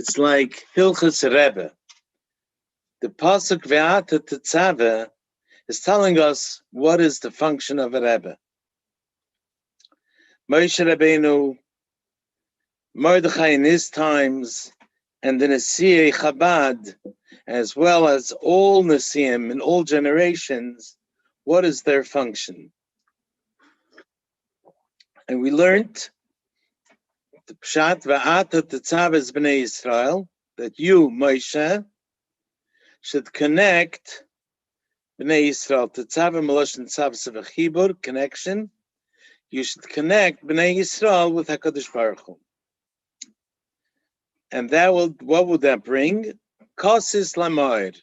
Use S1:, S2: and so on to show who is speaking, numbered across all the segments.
S1: It's like Hilchas Rebbe. The pasuk Ve'ata Tetzaveh is telling us what is the function of a Rebbe. Moshe Rabbeinu, Mordechai in his times, and the Nesiei Chabad, as well as all Nesiim in all generations, what is their function? And we learned the Pshat Ve'ata Tetzaveh B'nai Yisrael, that you, Moshe, should connect B'nai Yisrael. Tetzaveh Meloshin Tzaveh V'chibur, connection. You should connect B'nai Yisrael with HaKadosh Baruch Hu. And that will, what would that bring? Kosis Lamoir.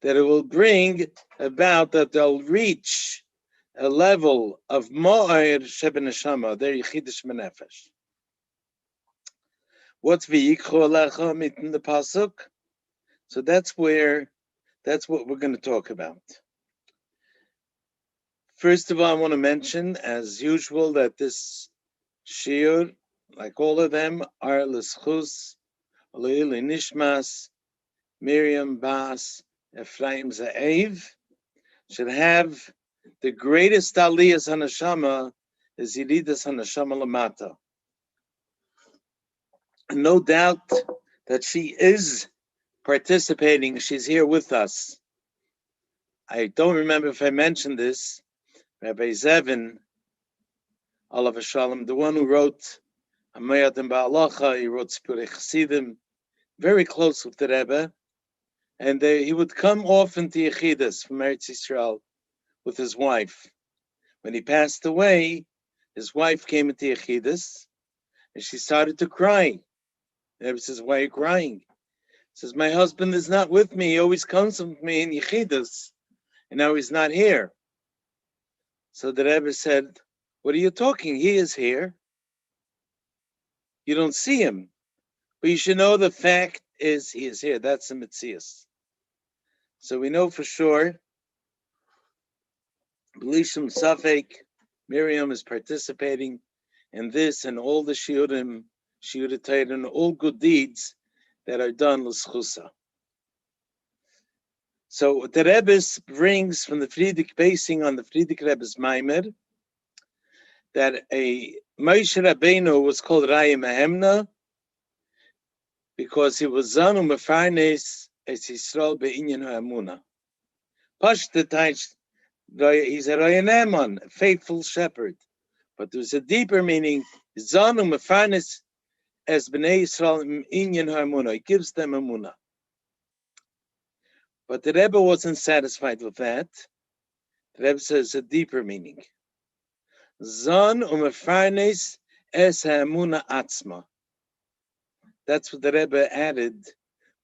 S1: That it will bring about that they'll reach a level of Mo'ir Sheben Neshama, their Yechidish Menefesh. What's V'yikchu Alecha in the pasuk? So that's what we're going to talk about. First of all, I want to mention, as usual, that this shiur, like all of them, are l'schus, l'ili nishmas, Miriam Bas, Ephraim Za'ev, should have the greatest aliyas hanashama is Yiridas hanashama lamata. No doubt that she is participating. She's here with us. I don't remember if I mentioned this. Rabbi Zevin, Olav Shalom, the one who wrote Amayat and Ba'alacha, he wrote Spurei Chassidim, very close with the Rebbe, and he would come often to Yechidas from Eretz Yisrael with his wife. When he passed away, his wife came into Yechidas, and she started to cry. The Rebbe says, "Why are you crying?" He says, "My husband is not with me. He always comes with me in Yechidas, and now he's not here." So the Rebbe said, "What are you talking? He is here. You don't see him. But you should know the fact is he is here. That's the Metzias." So we know for sure, B'lishum Safek, Miriam is participating in this and all the shiurim, and all good deeds that are done l'schusa. So the Rebbe brings from the Friedrich basing on the Friedrich Rebbe's Maimer that a Moshe Rabbeinu was called Raya Mehemna because he was Zanu Mefarnes es Yisrael be'inyan ha'amuna. Pashtetach, he's a Raya Neman, a faithful shepherd. But there's a deeper meaning. Zanu Mefarnes es b'nei Yisrael inyan ha'amuna. He gives them amuna. But the Rebbe wasn't satisfied with that. The Rebbe says a deeper meaning. Zon umefarnes es ha'amuna atzma. That's what the Rebbe added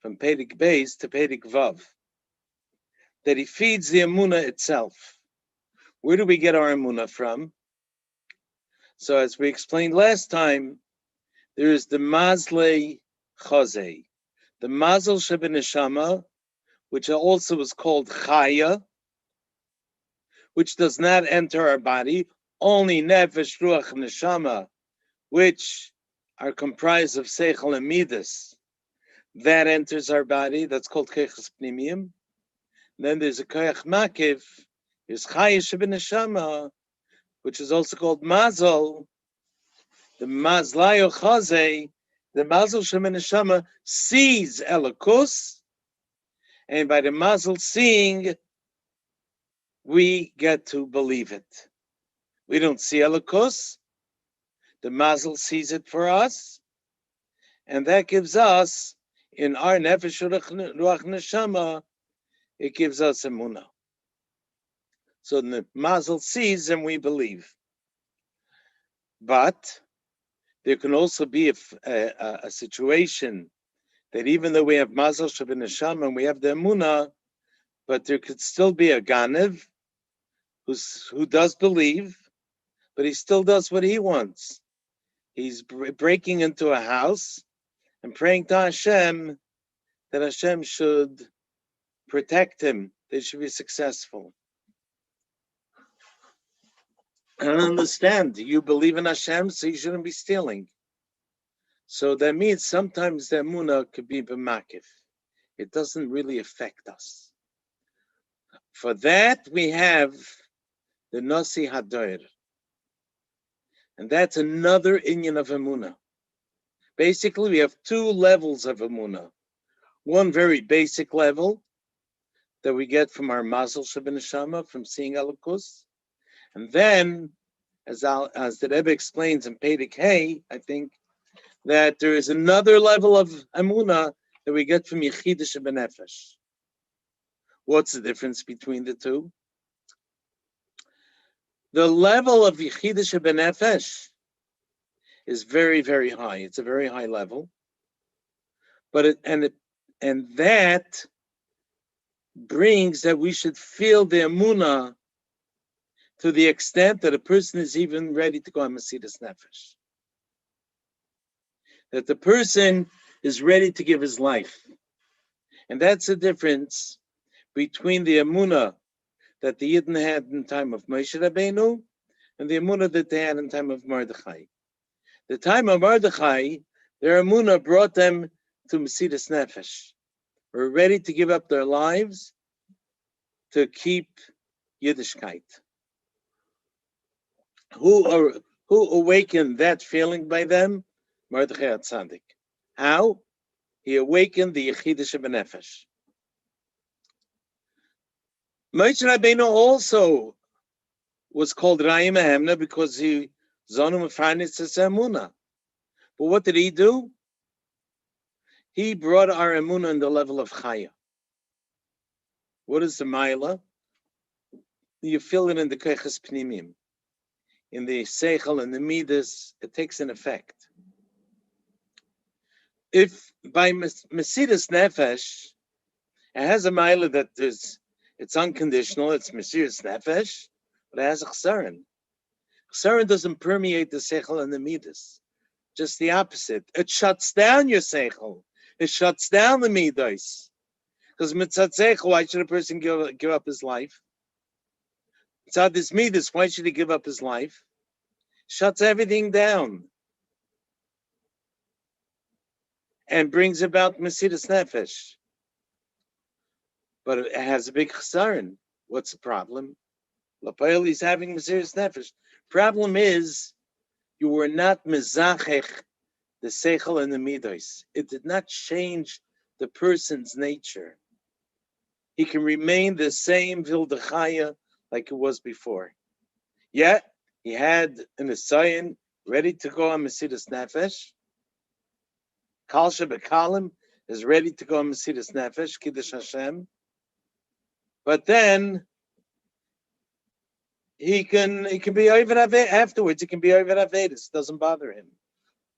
S1: from Perek Beis to Perek Vav. That he feeds the amuna itself. Where do we get our amuna from? So as we explained last time, there is the mazle chazeh, the mazel shebeneshama, which also is called chaya, which does not enter our body, only nefesh, ruach, neshama, which are comprised of seichel and midas, that enters our body. That's called koyach pnimiyim. Then there's a koyach makiv, there's chaya shebeneshama, which is also called mazel. The mazlayo chazeh, the mazel shebeneshama sees elokus, and by the mazel seeing, we get to believe it. We don't see elokus. The mazel sees it for us, and that gives us, in our nefesh ruach neshama, it gives us emunah. So the mazel sees and we believe. But there can also be a situation that even though we have mazel sheben neshama and we have the emunah, but there could still be a ganev who does believe, but he still does what he wants. He's breaking into a house and praying to Hashem that Hashem should protect him, they should be successful. I don't understand. You believe in Hashem, so you shouldn't be stealing. So that means sometimes the emunah could be b'makif. It doesn't really affect us. For that we have the Nasi Hadoir. And that's another inyan of emunah. Basically, we have two levels of emunah. One very basic level that we get from our mazel sheb'neshama, from seeing Elokus. And then, as the Rebbe explains in Perek Hey, I think, that there is another level of emunah that we get from Yechidah Shebenefesh. What's the difference between the two? The level of Yechidah Shebenefesh is very, very high. It's a very high level, but that brings that we should feel the emunah to the extent that a person is even ready to go on Mesidas Nefesh. That the person is ready to give his life. And that's the difference between the emunah that the Yidden had in time of Moshe Rabbeinu and the emunah that they had in time of Mordechai. The time of Mordechai, their emunah brought them to Mesidas Nefesh. Were ready to give up their lives to keep Yiddishkeit. Who awakened that feeling by them? Mordechai HaTzadik. How? He awakened the Yechidah Shebenefesh. Moshe Rabbeinu also was called Ra'im Ehemna because he Zonu Mefarnes Emunah. But what did he do? He brought our emunah in the level of Chaya. What is the Maila? You feel it in the Keches Pnimim. In the Seichel and the Midas, it takes an effect. If by Mesidas Nefesh, it has a Maila that it's unconditional, it's Mesidas Nefesh, but it has a Chsaron. Chsaron doesn't permeate the Seichel and the Midas. Just the opposite. It shuts down your Seichel. It shuts down the Midas. Because Mitzat Seichel, why should a person give up his life? Mitzat this Midas, why should he give up his life? Shuts everything down. And brings about Mesidas Nefesh. But it has a big Chsaron. What's the problem? Lapayel is having Mesidas Nefesh. Problem is, you were not Mezachech, the Seichel and the Midas. It did not change the person's nature. He can remain the same Vildachaya like it was before. Yet, he had an Asayan ready to go on Mesidas Nefesh. Kal Shebekalim is ready to go on Mesidas Nefesh, Kiddush Hashem. But then, he can be over afterwards. He can be over Avedis. Doesn't bother him.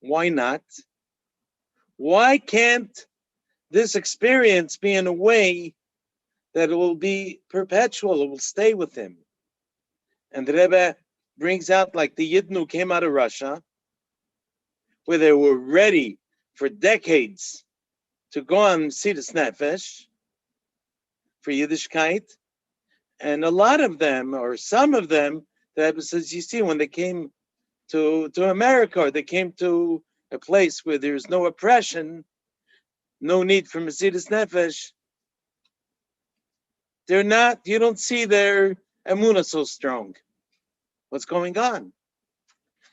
S1: Why not? Why can't this experience be in a way that it will be perpetual? It will stay with him. And the Rebbe brings out like the Yidden who came out of Russia, where they were ready for decades to go on Mesidas Nefesh for Yiddishkeit. And a lot of them, or some of them, the Rebbe says, you see, when they came to America, or they came to a place where there's no oppression, no need for Mesidas Nefesh, you don't see their emunah so strong. What's going on?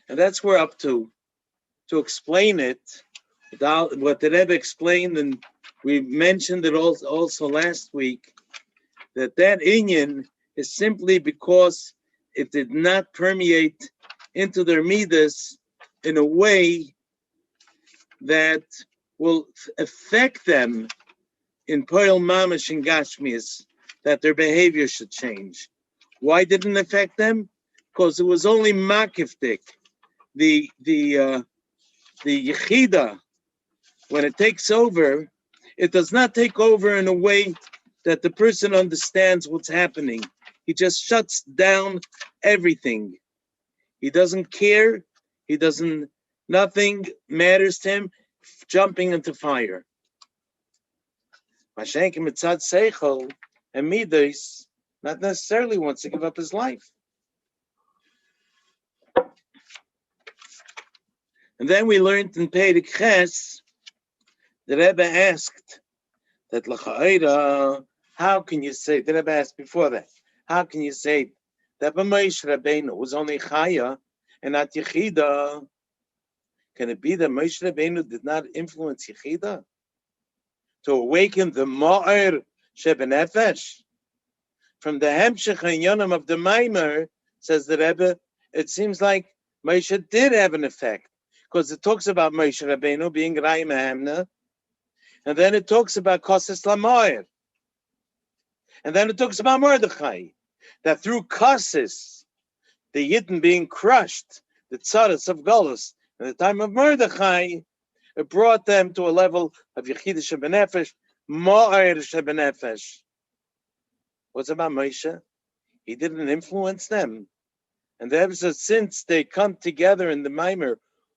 S1: And that's what we're up to explain it, what the Rebbe explained, and we mentioned it also last week, that inyan is simply because it did not permeate into their midas in a way that will affect them in Poel Mamash and Gashmias, that their behavior should change. Why didn't it affect them? Because it was only makiftik. The Yechida, when it takes over, it does not take over in a way that the person understands what's happening. He just shuts down everything. He doesn't care. Nothing matters to him, jumping into fire. Mashenk Mitzad Seichel and Midas not necessarily wants to give up his life. And then we learned in Perek Ches, the Rebbe asked that l'cha'ira, how can you say, the Rebbe asked before that, how can you say that Moshe Rabbeinu was only Chaya and not Yechida? Can it be that Moshe Rabbeinu did not influence Yechida to awaken the Ma'ir Shebenefesh? From the Hemshech and Yonim of the Maimer, says the Rebbe, it seems like Moshe did have an effect, because it talks about Moshe Rabbeinu being Rai Mehamna, and then it talks about Kosses Lamoir, and then it talks about Mordechai, that through Kosses, the Yidden being crushed, the Tzaras of Golus, in the time of Mordechai, it brought them to a level of Yechida Shebenefesh, Ma'ir Shebenefesh. What's about Moshe? He didn't influence them. And the Rebbe says, since they come together in the Maimer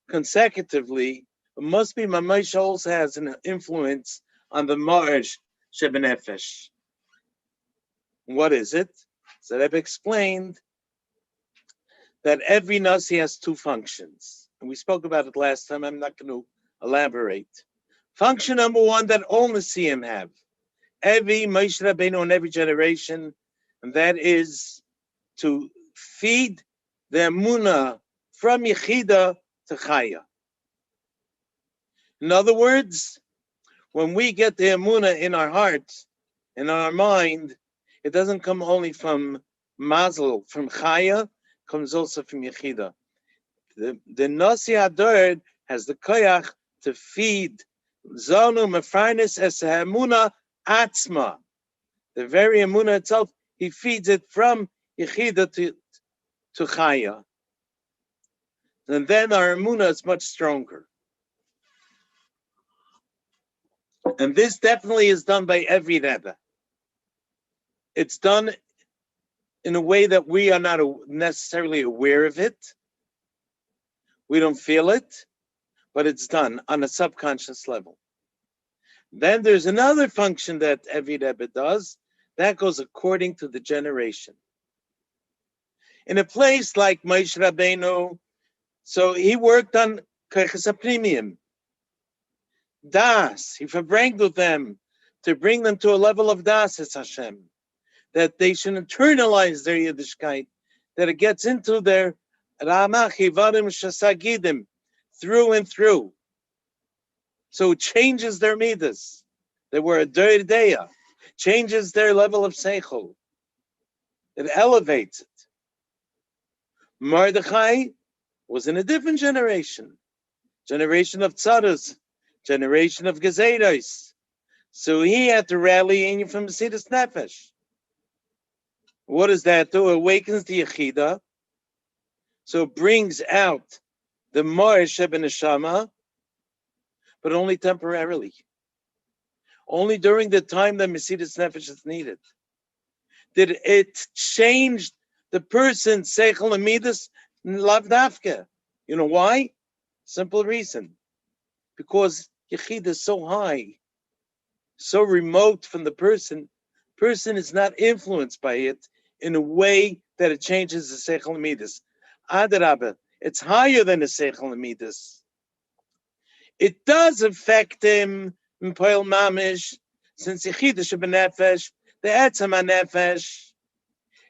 S1: consecutively, it must be Moshe also has an influence on the Ma'ir Shebenefesh. What is it? So the Rebbe explained that every Nasi has two functions. And we spoke about it last time. I'm not going to elaborate. Function number one that all Nasiim have. Every Moshe Rabbeinu in every generation, and that is to feed the Emunah from Yechida to Chaya. In other words, when we get the Emunah in our heart, in our mind, it doesn't come only from Mazel, from Chaya, it comes also from Yechida. The Nasi Ador has the koyach to feed Zonu Mefarnes es Emunah Atzma. The very Emunah itself, he feeds it from Yechida to Chaya. And then our Emunah is much stronger. And this definitely is done by every Rebbe. It's done in a way that we are not necessarily aware of it. We don't feel it, but it's done on a subconscious level. Then there's another function that every Rebbe does. That goes according to the generation. In a place like Moshe Rabbeinu, so he worked on Koiches HaPnimiyim. Das, he verbrangled them to bring them to a level of Das, as Hashem, that they should internalize their Yiddishkeit, that it gets into their Ramach Hivarim Shasagidim through and through. So it changes their midas. They were a Deya, changes their level of Seichel. It elevates it. Mordechai was in a different generation of Tzaras, generation of Gezeros. So he had to rally in from Mesidas Nefesh. What does that do? It awakens the Yechida. So it brings out the Ma'ir Shebeneshama, but only temporarily. Only during the time that Mesidas Nefesh is needed. Did it change the person's Seichel and Midas? Lav Dafka. You know why? Simple reason. Because Yechida is so high, so remote from the person is not influenced by it in a way that it changes the Seichel and Midas. Adarabah, it's higher than the Seichel and Midas. It does affect him in Poel Mamish, since Yechida Shebenefesh, the Etzem HaNefesh,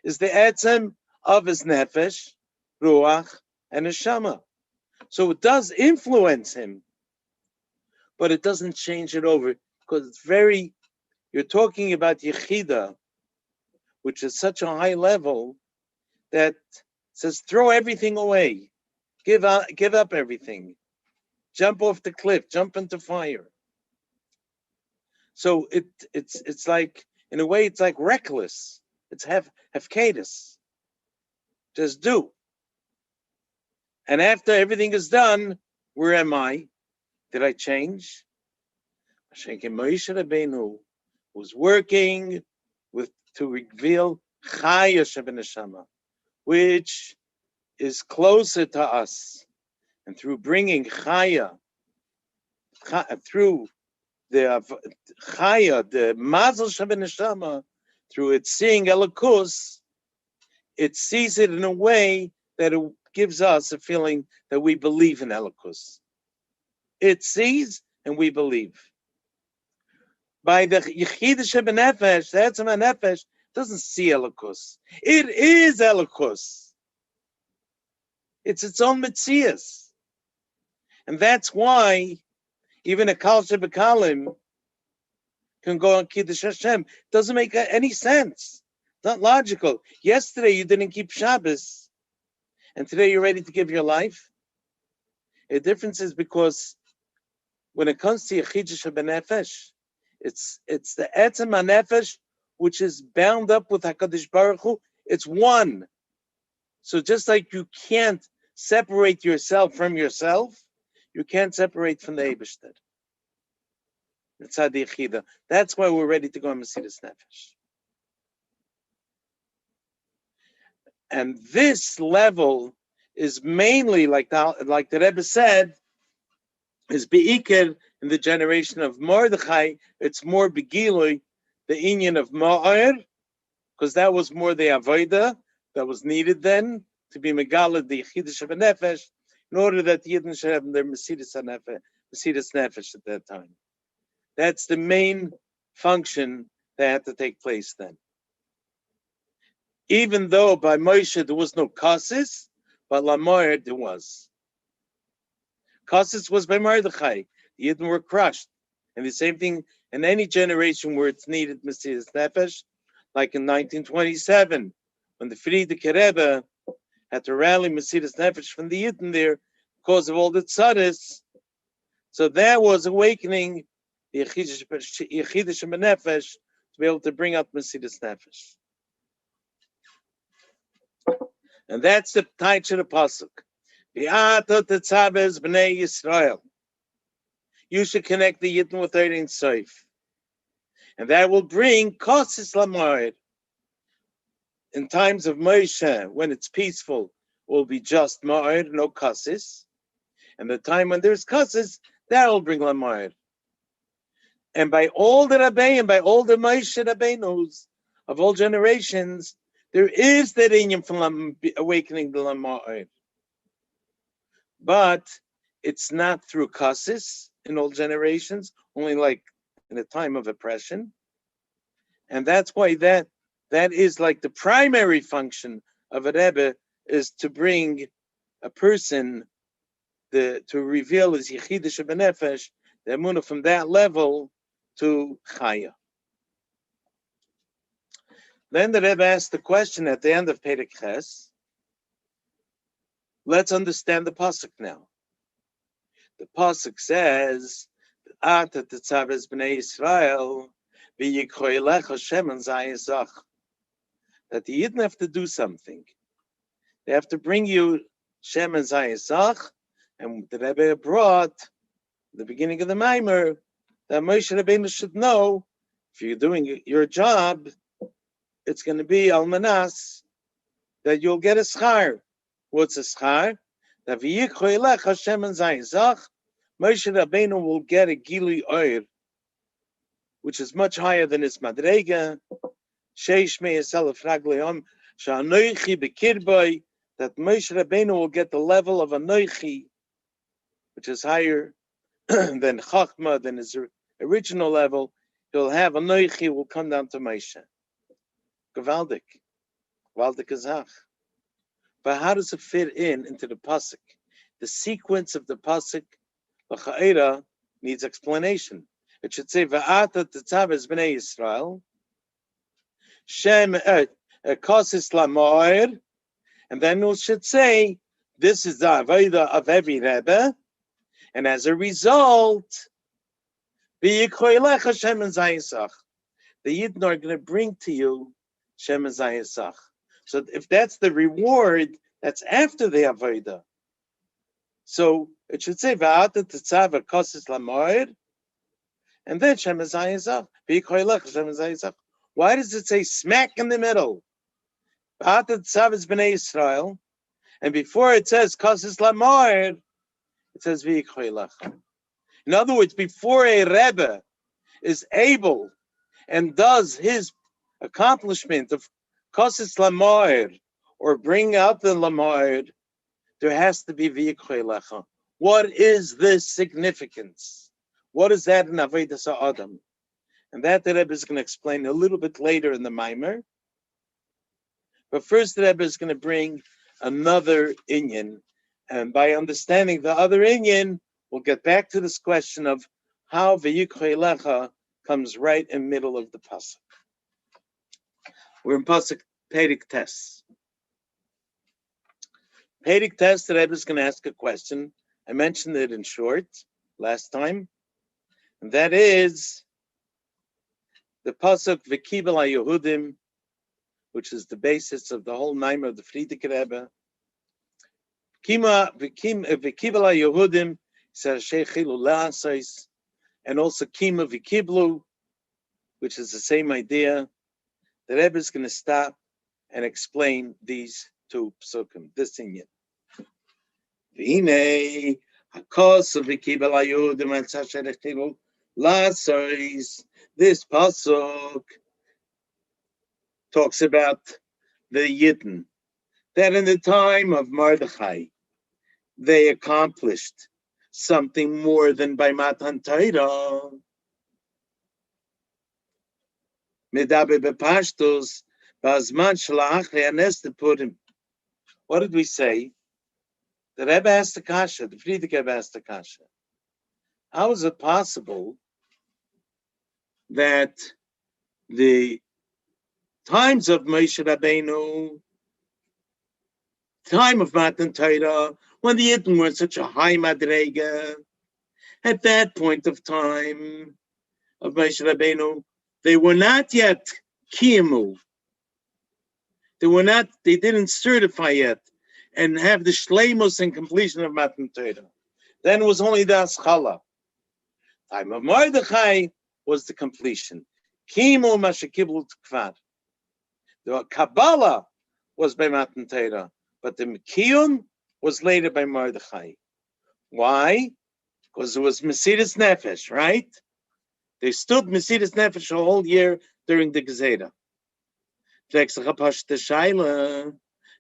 S1: is the Etzem of his Nefesh, Ruach, and Neshama. So it does influence him, but it doesn't change it over, because it's you're talking about Yechida, which is such a high level that says throw everything away, give up everything, jump off the cliff, jump into fire. So it's like, in a way, it's like reckless. It's hefkedus. Just do. And after everything is done, where am I? Did I change? Moshe Rabbeinu was working to reveal Chaya Shebeneshama, which is closer to us. And through bringing Chaya, through the Chaya, the Mazel Shebeneshama, through its seeing Elokus, it sees it in a way that it gives us a feeling that we believe in Elokus. It sees and we believe. By the Yechidish Benefesh, the Tetzaveh Nefesh doesn't see Elokus. It is Elokus. It's its own Metzias. And that's why even a Kal Shebekalim can go on Kiddush Hashem. Doesn't make any sense. Not logical. Yesterday you didn't keep Shabbos, and today you're ready to give your life. The difference is because when it comes to Yechidish Benefesh, it's the Tetzaveh Nefesh which is bound up with HaKadosh Baruch Hu. It's one. So just like you can't separate yourself from yourself, you can't separate from the Eibishter. It's Adi Yechida. That's why we're ready to go on Mesiras Nefesh. And this level is mainly, like the Rebbe said, is Be'ikir in the generation of Mordechai. It's more Begilui, the Inyan of Ma'ir, because that was more the Avodah that was needed then to be Megala, the Yechidish of Nefesh, in order that the Yidden should have their Mesiras Nefesh at that time. That's the main function that had to take place then. Even though by Moshe there was no Kasis, but Lamoyer there was. Kasis was by Mordechai. The Yidden were crushed. And the same thing in any generation where it's needed Mesiras Nefesh, like in 1927, when the Frierdiker Rebbe had to rally Mesiras Nefesh from the Yidden there because of all the tzadis. So that was awakening the Yechidish Benefesh to be able to bring up Mesiras Nefesh. And that's the Taich of the Pasuk. V'ata Tetzaveh b'nei Yisrael. You should connect the Yidden with Ein Sof. And that will bring Kosis Lamoed. In times of Moshe, when it's peaceful, will be just Ma'od, no Kosis. And the time when there's Kosis, that will bring Lamoed. And by all the Rabbeim, by all the Moshe Rabbeinus of all generations, there is that inyan from awakening the Lamoed. But it's not through Kosis in all generations, only like in a time of oppression. And that's why that is like the primary function of a Rebbe, is to bring a person to reveal his Yechidish Benefesh, the Emunah from that level to Chaya. Then the Rebbe asked the question at the end of Perek Ches. Let's understand the pasuk now. The pasuk says, "Ata Tetzaveh b'nei Yisrael v'yikroilecha shemen zayizach." That the Yidden have to do something. They have to bring you shemen zayizach, and the Rebbe brought the beginning of the Maimer that Moshe Rabbeinu should know if you're doing your job, it's going to be almanas, that you'll get a schar. What's a schar? That v'yikroilecha shemen zayizach, Moshe Rabbeinu will get a gili oir, which is much higher than his madrega. Sheish me'yasel fragliom sha'anoichi bekirboy, that Moshe Rabbeinu will get the level of anoichi, which is higher than chachma, than his original level. He'll have anoichi, will come down to Moshe. Gewaldik azach. But how does it fit into the pasuk? The sequence of the pasuk, l'cha'era, needs explanation. It should say, "Va'ata Tetzaveh b'nei Yisrael, Shem kosis lamoir," and then it should say, "This is the avodah of every Rebbe, and as a result, v'yikroilecha shemen zayisach." The Yidden are going to bring to you shemen zayisach. So if that's the reward, that's after the avodah. So it should say, "Va'ata Tetzaveh kosis lamoir," and then shemen zayisach, v'yikroilecha shemen zayisach. Why does it say smack in the middle? V'ata Tetzaveh b'nei Yisrael, and before it says kosis lamoir, it says v'yikroilecha. In other words, before a Rebbe is able and does his accomplishment of kosis lamoir, or bring out the lamoir, there has to be v'yikhoylecha. What is this significance? What is that in Avodas Adam? And that the Rebbe is going to explain a little bit later in the Maimer. But first, the Rebbe is going to bring another inyan. And by understanding the other inyan, we'll get back to this question of how v'yikhoylecha comes right in the middle of the pasuk. We're in pasuk Perik Tes. Perik Tes, the Rebbe is going to ask a question. I mentioned it in short last time. And that is the pasuk v'kibel ha-Yehudim, which is the basis of the whole Maimer of the Frierdiker Rebbe. V'kibel ha-Yehudim, and also Kima v'kiblu, which is the same idea. The Rebbe is going to stop and explain these two psukim, this inyan. V'hinei hakos v'kibel ha-Yehudim and sasher chilu la'asais. This pasuk talks about the Yidden, that in the time of Mordechai, they accomplished something more than by Matan Torah. Medaber bepashtos, ba'azman shalach le'anes tepurim. What did we say? The Rebbe asked the Kasha, the Frierdiker Rebbe asked the Kasha. How is it possible that the times of Moshe Rabbeinu, time of Matan Torah, when the Yidden were in such a high madrega, at that point of time of Moshe Rabbeinu, they were not yet kiyamu. They didn't certify yet and have the shleimus and completion of Matan Torah. Then it was only the aschala. Time of Mordechai was the completion. Kimu mashakiblu tkvar. The Kabbalah was by Matan Torah, but the Mekiyun was later by Mordechai. Why? Because it was Mesiras Nefesh, right? They stood Mesiras Nefesh a whole year during the Gezerah.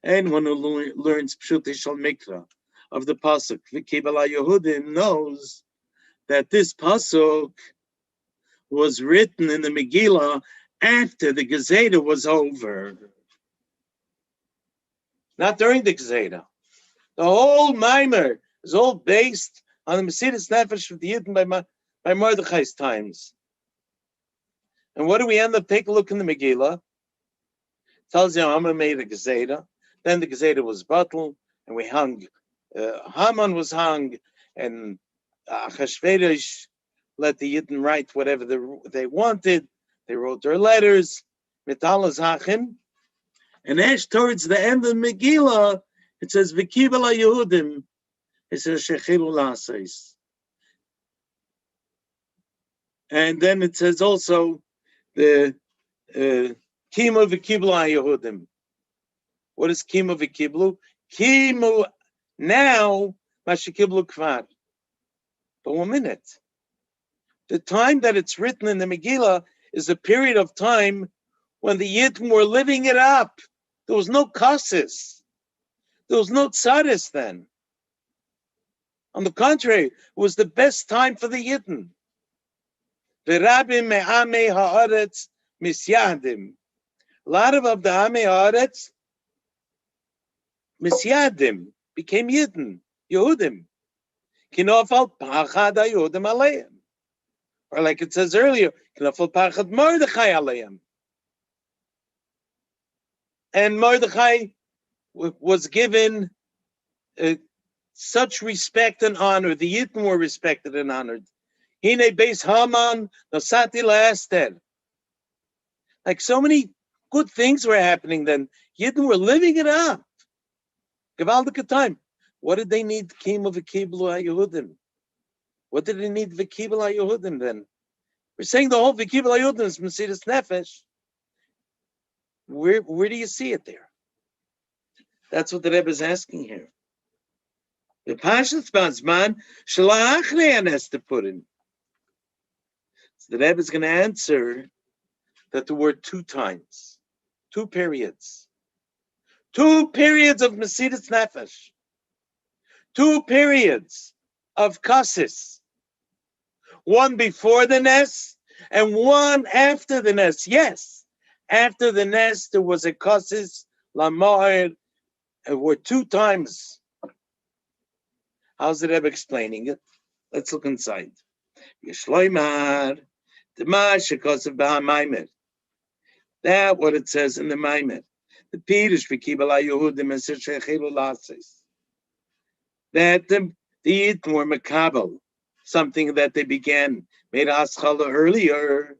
S1: Anyone who learns Pshutei Shal Mikra of the pasuk V'kibel ha-Yehudim knows that this pasuk was written in the Megillah after the Gezerah was over. Not during the Gezerah. The whole Maimer is all based on the Mesiras Nefesh of the Yidden by Mordechai's times. And what do we end up? Take a look in the Megillah. It tells you Haman made a Gezerah. Then the Gezerah was battled, and we hung. Haman was hung, and Achashverosh let the Yidden write whatever they wanted. They wrote their letters. Mitalas Hachim. And as towards the end of Megillah, it says V'kibel ha-Yehudim. It says Shechilu la'asais. And then it says also the Kima v'kiblu ha-Yehudim. What is Kima v'kiblu? Kimu now mashikiblu kvar. But 1 minute. The time that it's written in the Megillah is a period of time when the Yidden were living it up. There was no kasis. There was no tzaris then. On the contrary, it was the best time for the Yidden. V'rabim me'amei ha'aretz misyadim. A lot of the amei ha'aretz misyadim became Yidden, Yehudim. Kinofal pachad ha-Yehudim aleim. Or like it says earlier, kinofal pachad Mordechai aleim. And Mordechai was given such respect and honor. The Yidden were respected and honored. Hine beis Haman nosati la'Esther. Like so many good things were happening then. Yidden were living it up. Gewaldige time. What did they need? Kima v'kiblu ha-Yehudim. What did they need? V'kiblu ha-Yehudim then? We're saying the whole v'kiblu ha-Yehudim is Mesiras Nefesh. Where do you see it there? That's what the Rebbe is asking here. The Pashas Bazman Shalachrean has to put in. So the Rebbe is going to answer that there were 2 times, 2 periods. 2 periods of Mesiras Nefesh. two periods of Kasis. One before the Nes and one after the Nes. Yes, after the Nes there was a Kasis Lamoed. It were two times. How's the Rebbe explaining it? Let's look inside. Yeshloimar, the Mashakos of Bahamaimer. That's what it says in the Maimer. The Pirush V'Kibala Yehudim Eser Shechilu Lasis. That the Yidden were Makabel, something that they began, made Aschala earlier.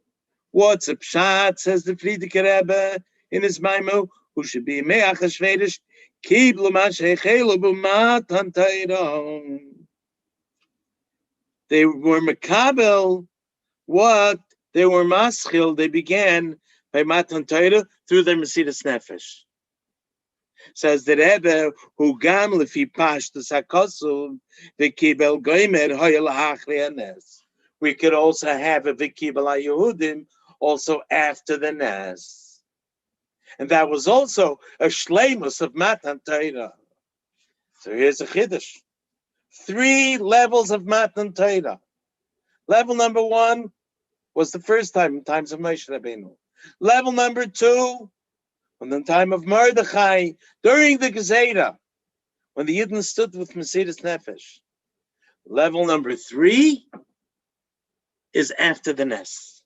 S1: What's a Pshat, says the Frierdiker Rebbe in his Maimer, who should be Me'ach HaShvedish, Kiblu Mashechilu B'Matan Torah. They were Makabel, what? They were Maschil, they began by Matan Torah through their Mesidas Nefesh. Says the Rebbe, who gam lefi pashtus hakosuv v'kibel goymer hoyel hachri hanes. We could also have a v'kibel haYehudim also after the Nes. And that was also a shleimus of Matan Torah. So here's a chiddush. 3 levels of Matan Torah. Level number 1 was the first time in times of Moshe Rabbeinu. Level number 2, from the time of Mordechai, during the Gezerah, when the Yidden stood with Mesidas Nefesh. Level number 3 is after the Nes.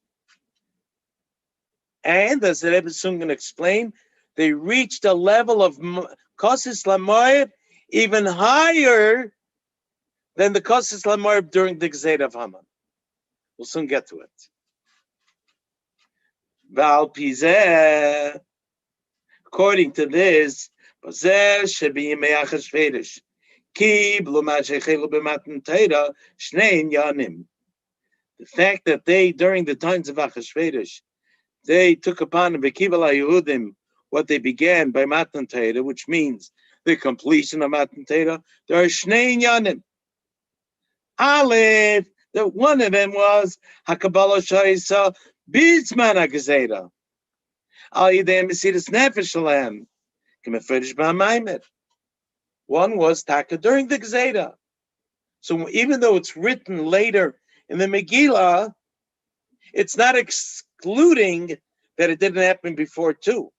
S1: And as the Rebbe soon going to explain, they reached a level of Kosis Lamoyed even higher than the Kosis Lamoyed during the Gezerah of Haman. We'll soon get to it. Val Pizeh, according to this, the fact that they, during the times of Achashverosh, they took upon V'Kibel HaYehudim what they began by Matan Torah, which means the completion of Matan Torah. There are Shnei Yanim. Aleph, one of them was HaKabbalah Sha'isa Bizman HaGezerah. Al Yidei Mesidas Nefesh Shalem. One was Taka during the Gezerah. So even though it's written later in the Megillah, it's not excluding that it didn't happen before too.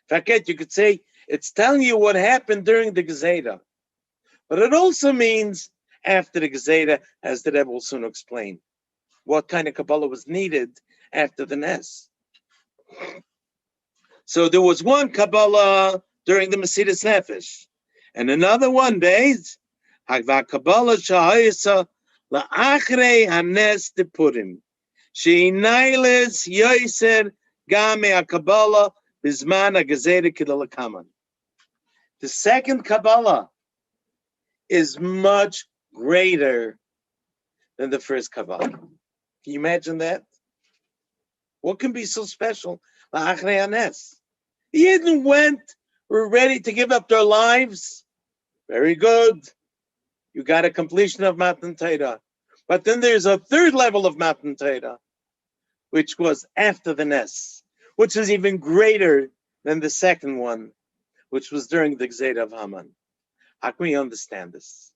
S1: In fact, you could say it's telling you what happened during the Gezerah. But it also means after the Gezerah, as the Rebbe will soon explain, what kind of Kabbalah was needed after the Nes. So there was one Kabbalah during the Mesidas Nefesh, and another one based Kabbalah Shahayisa LaAchrei Hanes Depurim. She Nailes Yoiser Game HaKabbalah Bizman HaGezerah Kidalakaman. The second Kabbalah is much greater than the first Kabbalah. Can you imagine that? What can be so special? LaAchrei Hanes. Yidden were ready to give up their lives. Very good. You got a completion of Matan Torah. But then there's a third level of Matan Torah, which was after the Nes, which is even greater than the second one, which was during the Gezerah of Haman. How can we understand this?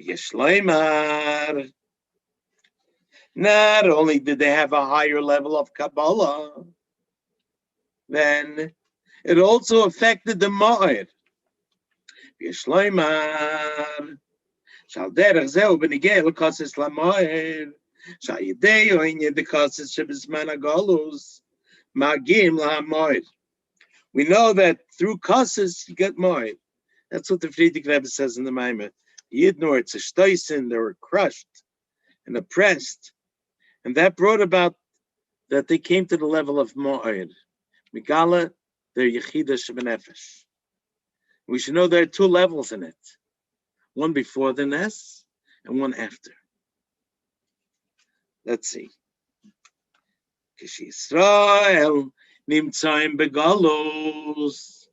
S1: Yeshloimar. Not only did they have a higher level of Kabbalah, then it also affected the Ma'ir. Yeshloimar. Shal derech zeu benigeh l'kosis l'Ma'ir. Shal yidei oinye d'kosis shebizman hagolus. Magim l'Ma'ir. We know that through kosis you get Ma'ir. That's what the Frierdiker Rebbe says in the Maimer. Yidden were tzishtoisen, they were crushed and oppressed. And that brought about that they came to the level of Ma'ir. Migala, their Yechida Shebenefesh. We should know there are 2 levels in it. One before the Nes and one after. Let's see. K'Yisrael nimtzaim begalus.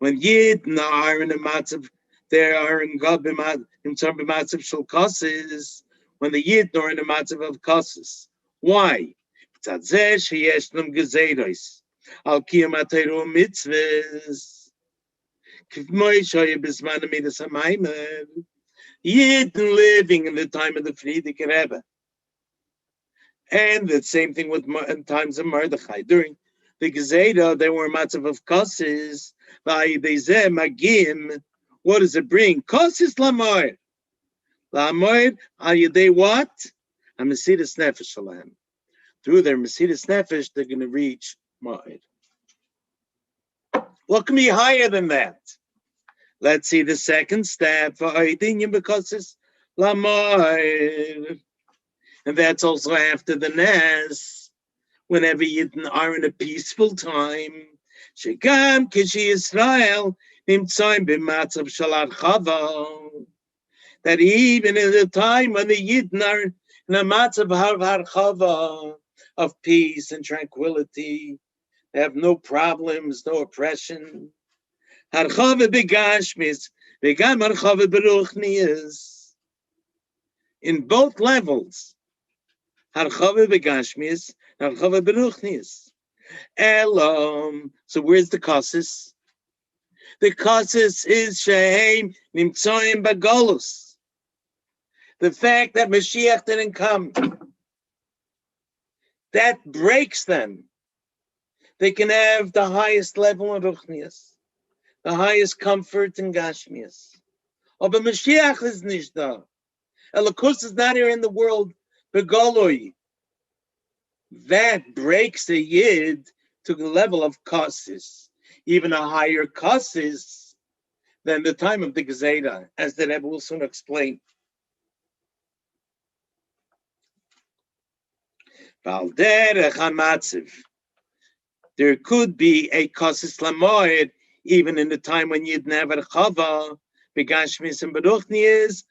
S1: When Yidden are in a matzav, they are in God nimtzaim b'matzav shel kosis. When the Yidden are in a matzav of kosis. Why? Tzadzeh sheyesh nam gezeiros al kiyam ateiru mitzvahs. Yidden living in the time of the Friedrich Rebbe. And the same thing with in times of Mordechai. During the Gezeda, there were matzav of kosses. Magim. What does it bring? Kosses lamoid. Lamoid, they what? A Mesidas Nefesh Shalem. Through their Mesidas Nefesh, they're going to reach Moed. What can be higher than that? Let's see the second step for Oidinyim because it's Lamoid. And that's also after the Nes, whenever Yidden are in a peaceful time. Shekam Kishi Israel Nimtzoim b'matzav Shalat Chava. That even in the time when the Yidden are in a matzav Chava of peace and tranquility, they have no problems, no oppression. Harchava begashmis, begam harchava beruchnias. In both levels. Harchava begashmis, harchava beruchnias. Elam. So where's the kosses? The kosses is shehem nimtzoim bagolus. The fact that Mashiach didn't come, that breaks them. They can have the highest level of ruchnias, the highest comfort in gashmias. Oh, but Mashiach is nicht da. Elokus is not here in the world. Begoloi. That breaks the yid to the level of kosses, even a higher kosses than the time of the Gezeda, as the Rebbe will soon explain. There could be a kosses lamoed even in the time when you'd never chava begashmis and beruchnias.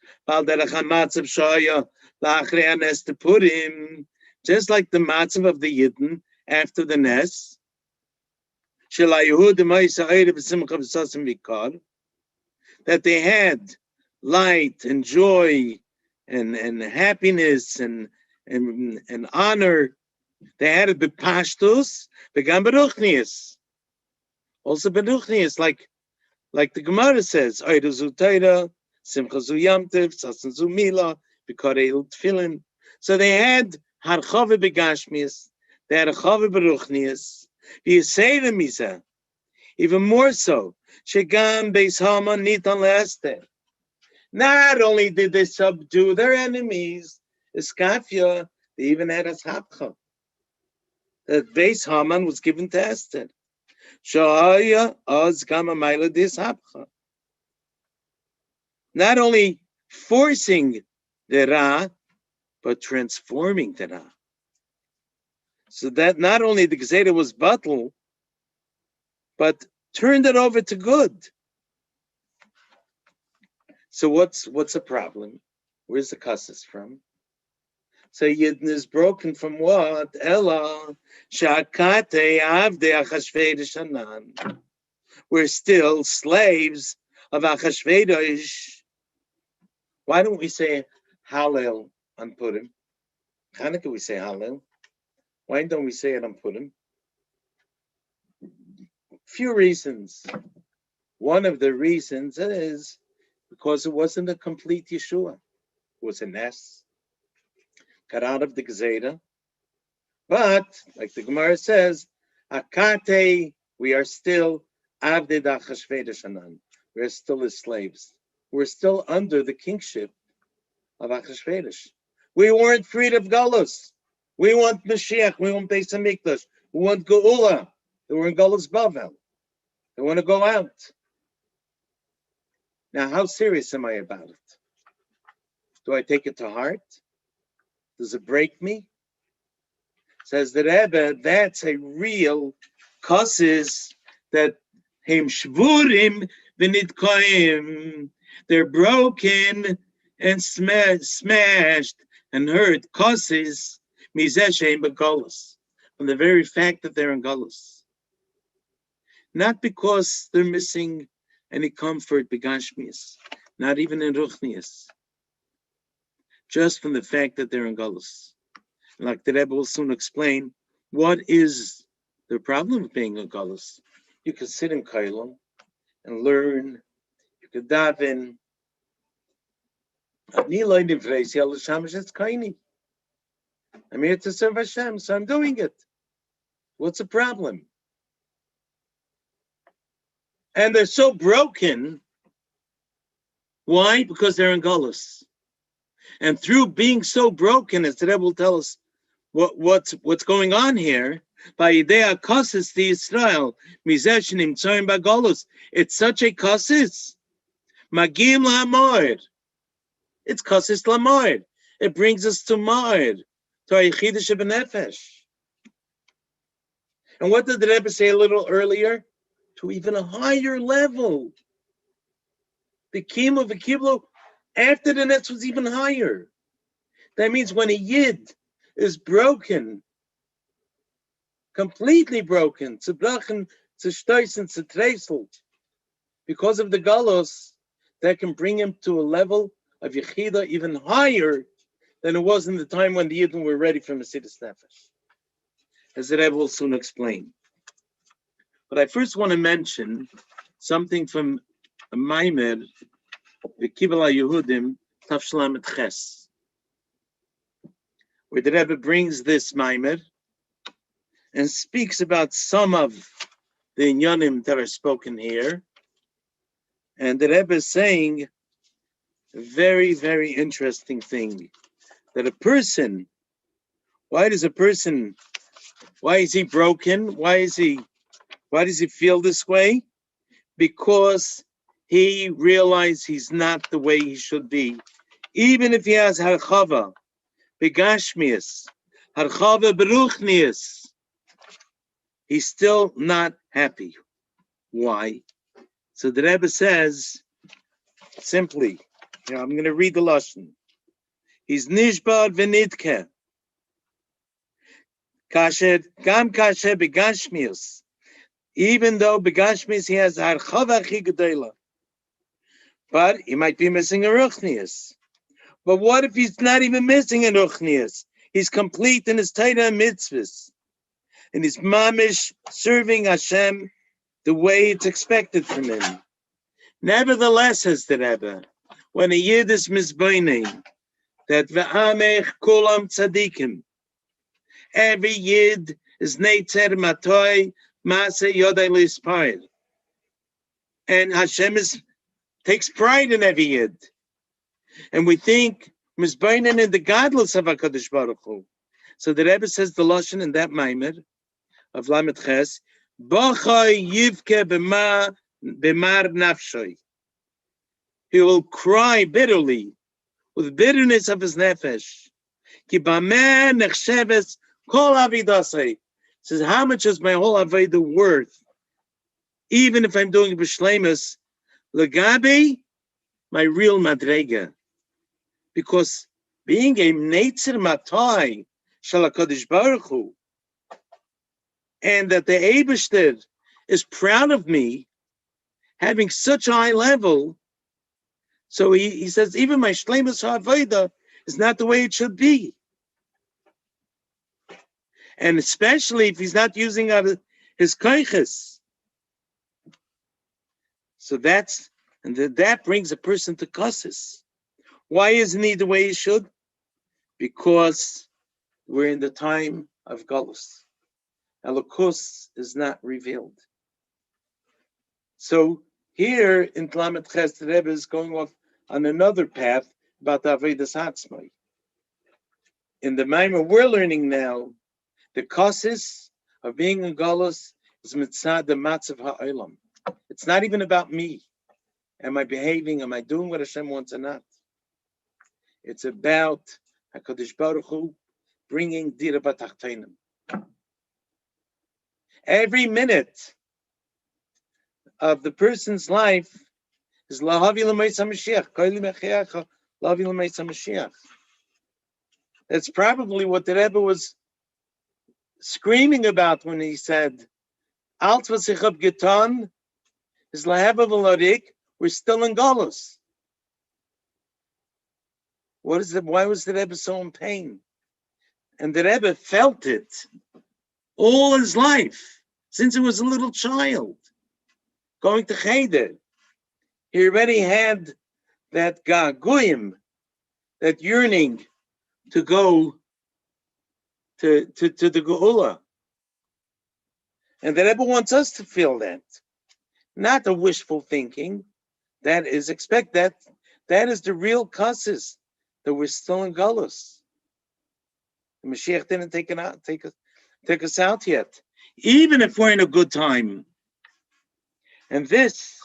S1: Just like the matzav of the Yidden after the Nes, that they had light and joy and happiness and honor. They had it bepashtus, began beruchnias. Also beruchnias, like the Gemara says, Oida zu Teira, Simcha zu Yamtiv, Sasan zu Mila, B'karei Tfilin. So they had harchava begashmias, they had a chava beruchnias. V'yisera misa, even more so, Shegam Beis Haman Nitan Le'ester. Not only did they subdue their enemies, Iskafia, they even had Ashapcha. That Beis Haman was given to Esther. Shahaya Az Gama Maila Dishapcha. Not only forcing the Ra, but transforming the Ra. So that not only the Gezeda was battle, but turned it over to good. So what's the problem? Where's the kassis from? So Yidden is broken from what? Ella Shakate Avde Achashverosh Hanan. We're still slaves of Achashverosh. Why don't we say Hallel on Purim? Hanukkah we say Hallel. Why don't we say it on Purim? Few reasons. One of the reasons is because it wasn't a complete Yeshua. It was a Nes. Got out of the Gezeda. But, like the Gemara says, Akate, we are still Avdei Achashverosh Hanan. We're still his slaves. We're still under the kingship of Achashverosh. We weren't freed of Galus. We want Mashiach. We want Beis HaMikdash. We want Geula. They were in Galus Bavel. They want to go out. Now, how serious am I about it? Do I take it to heart? Does it break me? Says the Rebbe, that's a real kosses that him shvurim v'nitkoim. They're broken and smashed and hurt. Kosses mizeh she'im b'golus. From the very fact that they're in Golus. Not because they're missing any comfort begashmias, not even in ruchnias. Just from the fact that they're in Golus. Like the Rebbe will soon explain, what is the problem of being in Golus? You can sit in Kailon, and learn. You could daven. I'm here to serve Hashem, so I'm doing it. What's the problem? And they're so broken. Why? Because they're in Golus. And through being so broken, as the Rebbe will tell us what's going on here, by idea kasis the Israel, mizeshinim tzorim bagolus. It's such a kasis. Magim la'amor. It's kasis la'amor. It brings us to Ma'od, to Ayichida Shebenefesh. And what did the Rebbe say a little earlier? To even a higher level. The Kim of the Kiblo, after the Netz was even higher. That means when a Yid is broken, completely broken, zerbrochen, zerstoisen, zertreiselt, because of the Galos, that can bring him to a level of Yechida even higher than it was in the time when the Yidden were ready for Mesidas Nefesh, as the Rebbe will soon explain. But I first want to mention something from a Maimer, the Kibbutz Yehudim, Tav Shelamet Ches, where the Rebbe brings this Maimer and speaks about some of the Inyanim that are spoken here. And the Rebbe is saying a very, very interesting thing. That a person, why is he broken? Why does he feel this way? Because he realized he's not the way he should be. Even if he has harchava, begashmias, harchava beruchnias, he's still not happy. Why? So the Rebbe says, simply, I'm going to read the Lashon. He's nishbar v'nidke. Kasher begashmius. Even though begashmius he has harchava chigedela, but he might be missing a ruchnius. But what if he's not even missing a ruchnius? He's complete in his Torah mitzvahs, and he's mamish serving Hashem the way it's expected from him. Nevertheless, says the Rebbe, when a Yid is misbeining, that ve'amech kulam tzadikim, every Yid is neitzer matoi mase yodai lispire, and Hashem takes pride in every Yid, and we think misbeining in the godless of HaKadosh Baruch Hu. So the Rebbe says the lashon in that Maimer of Lamed Ches, Bachai yivke b'mar nafshoy. He will cry bitterly, with bitterness of his nefesh. Ki b'meh nechsheves kol avidasei. Says, how much is my whole avodah worth? Even if I'm doing b'shleimus, legabi, my real madrega. Because being a neitzer matai shel HaKadosh Baruch Hu, and that the Eibishter is proud of me, having such a high level, so he says, even my shleimus ha'avodah is not the way it should be. And especially if he's not using out of his koiches. So that brings a person to kasis. Why isn't he the way he should? Because we're in the time of Galus. Elokus is not revealed. So here in Tlamet Ches, the Rebbe is going off on another path about the Avodas Hatzmai. In the Maimer we're learning now, the kasis of being in Galus is mitzad the matzav ha'olam. It's not even about me. Am I behaving? Am I doing what Hashem wants or not? It's about HaKadosh Baruch Hu bringing dira b'tachtonim. Every minute of the person's life is lahavi l'meis HaMashiach, koili mechiacha lahavi l'meis HaMashiach. That's probably what the Rebbe was screaming about when he said, Alt was ich hab getan, is laheva v'larik, we're still in Galus. What is it? Why was the Rebbe so in pain? And the Rebbe felt it all his life, since he was a little child. going to Cheder. He already had that gaguyim, that yearning to go to the Geula. And the Rebbe wants us to feel that. Not the wishful thinking. That is that is the real causes that we're still in Galus. The Mashiach didn't take us out yet. Even if we're in a good time. And this,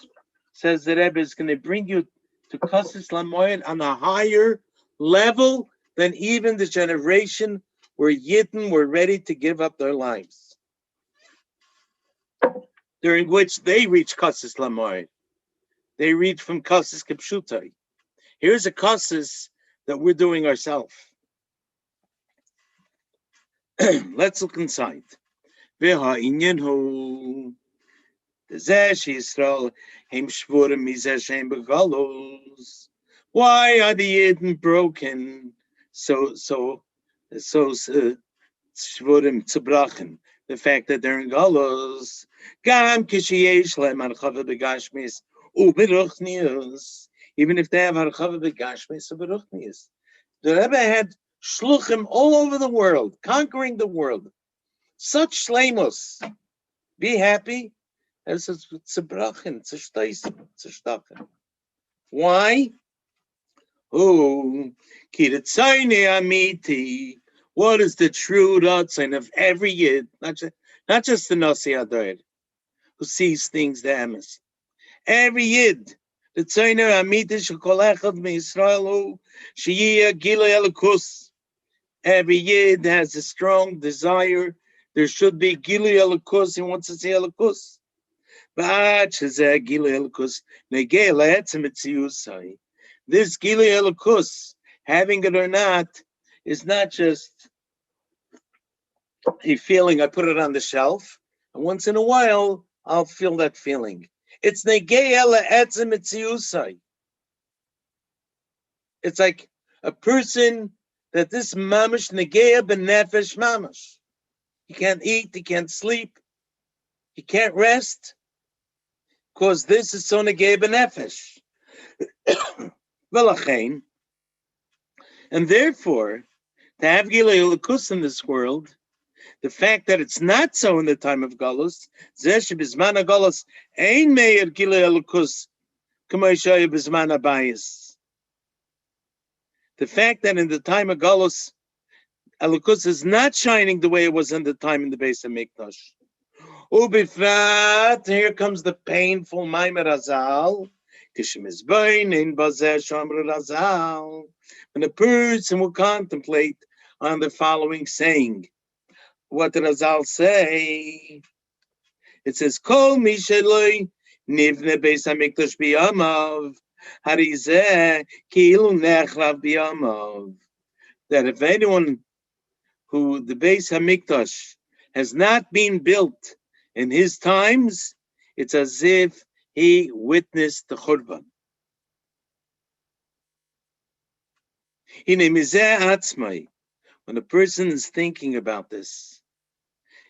S1: says the Rebbe, is going to bring you to Kasis Lamoyed on a higher level than even the generation where Yidden were ready to give up their lives, during which they reach Kasis Lamoyed. They reach from Kasis Kipshutai. Here's a Kasis that we're doing ourselves. Let's look inside. Why are the Yidden broken? So shvurim tzebrachen. The fact that they're in Galus. Gam kishiyesh lehem harchava begashmis uberuchnius. Even if they have harchava begashmis uberuchnius. The Rebbe had shluchim all over the world, conquering the world. Such shleimus. Be happy. As tzebrachen, tzeshtachen. Why? Oh, kiritzaine amiti. What is the true Ratzain of every Yid, not just the Nasi Adar, who sees things the emes. Every Yid, the Tzainer Amiti Shekol Echad MeYisrael Sheyiyah Gilui Elokus. Every Yid has a strong desire. There should be Gilui Elokus. He wants to see Elokus. But Shezeh Gilui Elokus Negei Le'etzem Etziusai. This Gilui Elokus, having it or not, is not just a feeling I put it on the shelf, and once in a while I'll feel that feeling. It's negei ela etzem etziusai. It's like a person that this mamash negei benefesh mamash. He can't eat, he can't sleep, he can't rest, because this is so negei benefesh. V'lachein, and therefore, to have Gilui Elokus in this world, the fact that it's not so in the time of Galus, Zesh Bizman Galus Ein Meir Gilui Elokus K'moishaya Bizman Abayis. The fact that in the time of Galus, Elokus is not shining the way it was in the time in the base of Mikdash. Ubifrat, here comes the painful Maimer Azal. Kishmizbain in Bazesh Amr Azal. And a person will contemplate on the following saying. What did Azal say? It says, Kol misheloi nivne beis hamikdash biyamav harizeh ki'ilu nechrav biyamav. That if anyone who the beis hamikdash has not been built in his times, it's as if he witnessed the churban. Hine mizeh atzmai. When a person is thinking about this,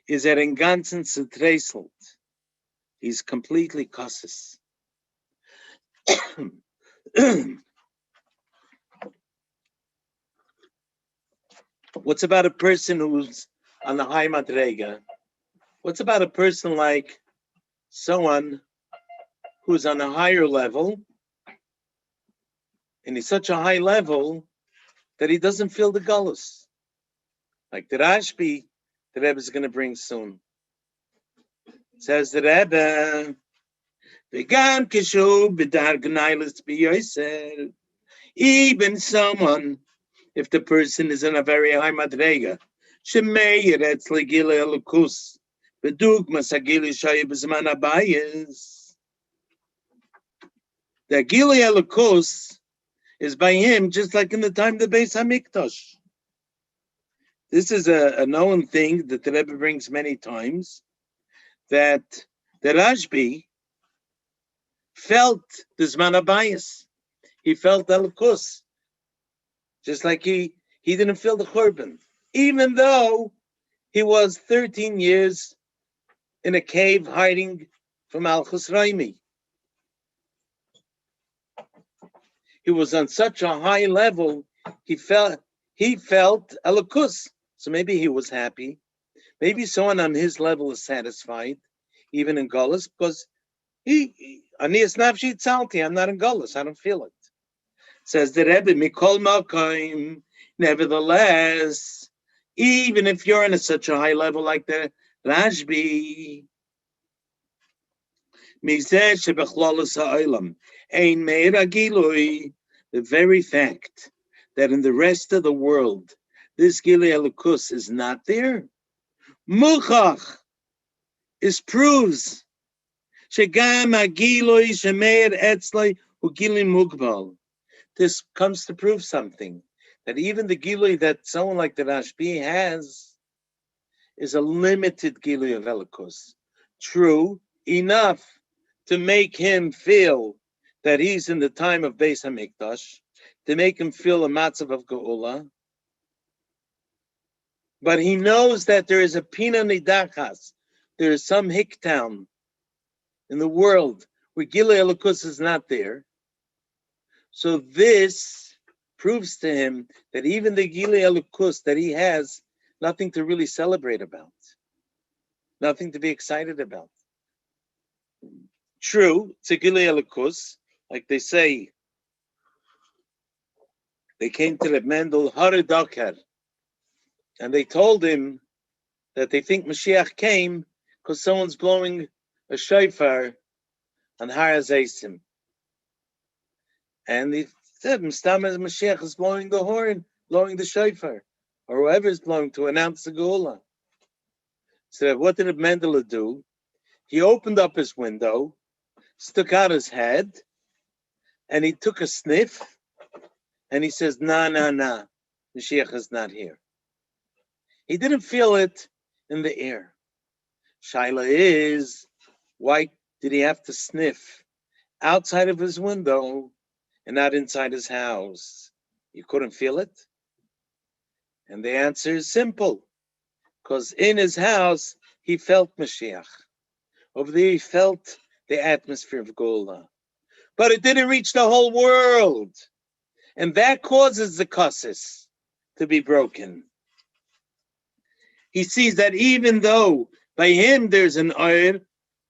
S1: is that in ganzen zertreiselt, he's completely kassis. What's about a person who's on the high madrega? What's about a person like someone who's on a higher level, and he's such a high level that he doesn't feel the galus? Like the Rashbi, the Rebbe is going to bring soon. Says the Rebbe, even someone, if the person is in a very high madrega, the Gilui Elokus is by him just like in the time of the Beis Hamikdash. This is a known thing that the Rebbe brings many times, that the Rashbi felt the Zman HaBayis. He felt Elokus, just like he didn't feel the Churban, even though he was 13 years in a cave hiding from Malchus Raimi. He was on such a high level, he felt Elokus. So maybe he was happy. Maybe someone on his level is satisfied, even in Gullus, because Anias Nafshi Tzalti, I'm not in Gullus, I don't feel it. Says the Rebbe, Mikol Malkaim, nevertheless, even if you're in such a high level like the Rashbi, the very fact that in the rest of the world, this Gilui Elokus is not there, Muchach is proves Shegam Agiloi Shemeir Etzloi Ugili Mugbal. This comes to prove something, that even the Gilui that someone like the Rashbi has is a limited Gilui of Elokus. True, enough to make him feel that he's in the time of Beis HaMikdash, to make him feel a matzav of Geula. But he knows that there is a Pina Nidachas, there is some hick town in the world where Gilui Elokus is not there. So this proves to him that even the Gilui Elokus that he has, nothing to really celebrate about, nothing to be excited about. True, it's a Gilui Elokus, like they say. They came to the Mendel Haridakar, and they told him that they think Mashiach came because someone's blowing a shofar on Har HaZeisim. And they said, Mashiach is blowing the horn, blowing the shofar, or whoever is blowing to announce the Geula. So what did Mendel do? He opened up his window, stuck out his head, and he took a sniff, and he says, nah, Mashiach is not here. He didn't feel it in the air. Shaila is, why did he have to sniff outside of his window and not inside his house? You couldn't feel it? And the answer is simple. Because in his house, he felt Mashiach. Over there, he felt the atmosphere of Geula. But it didn't reach the whole world. And that causes the kassis to be broken. He sees that even though by him there's an oir,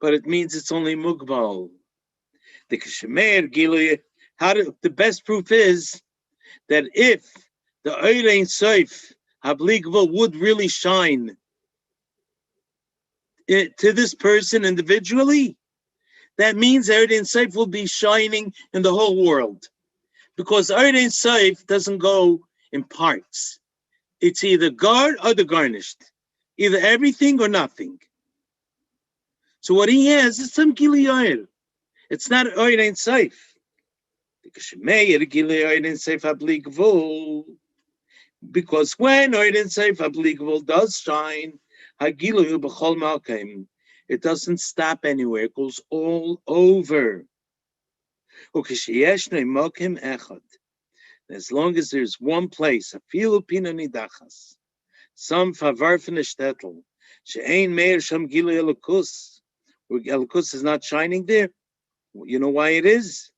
S1: but it means it's only mugbal. The Keshemer Gilui, the best proof is that if the oir ein soif habligval would really shine to this person individually, that means oir ein soif will be shining in the whole world. Because oir ein soif doesn't go in parts. It's either gar or the garnished. Either everything or nothing. So what he has is some Gilui oil. It's not oil ain't safe. Because when oil ain't safe applicable does shine, it doesn't stop anywhere. It goes all over. As long as there's one place, a Filipino nidachas, some verwerfene shtetl, she'ein meir sham Gilui Elokus, where Elokus is not shining there. You know why it is?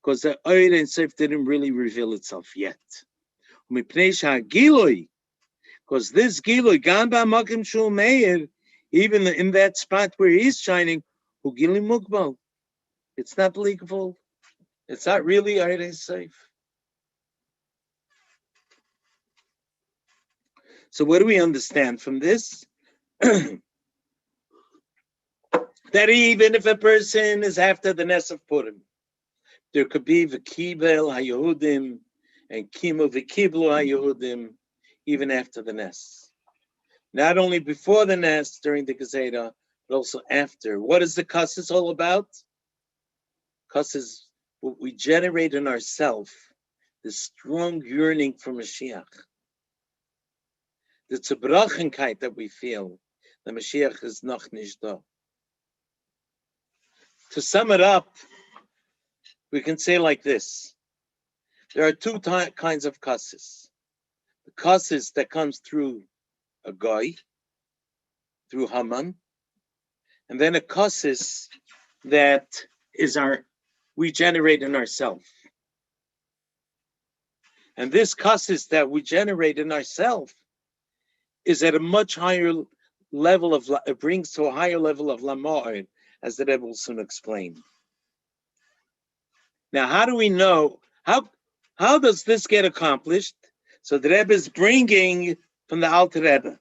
S1: Because the Oir Ein Sof didn't really reveal itself yet. Because this Gilui, Gamba Makim Shul Meir, even in that spot where he's shining, Hu Gilui Mugbal. It's not believable. It's not really Oir Ein Sof. So what do we understand from this? That even if a person is after the Ness of Purim, there could be V'kibel HaYehudim and Kimu V'kiblu HaYehudim even after the Ness. Not only before the Ness, during the Gezerah, but also after. What is the Kassis all about? Kassis, what we generate in ourselves, the strong yearning for Mashiach. The Zerbrachenkeit that we feel, the Mashiach is noch nicht da. To sum it up, we can say like this. There are two kinds of kassis. The kassis that comes through a guy, through Haman, and then a kassis that we generate in ourselves. And this kassis that we generate in ourselves is at a much higher level of, it brings to a higher level of lama'id, as the Rebbe will soon explain. Now, how do we know, how does this get accomplished? So the Rebbe is bringing from the Alter Rebbe.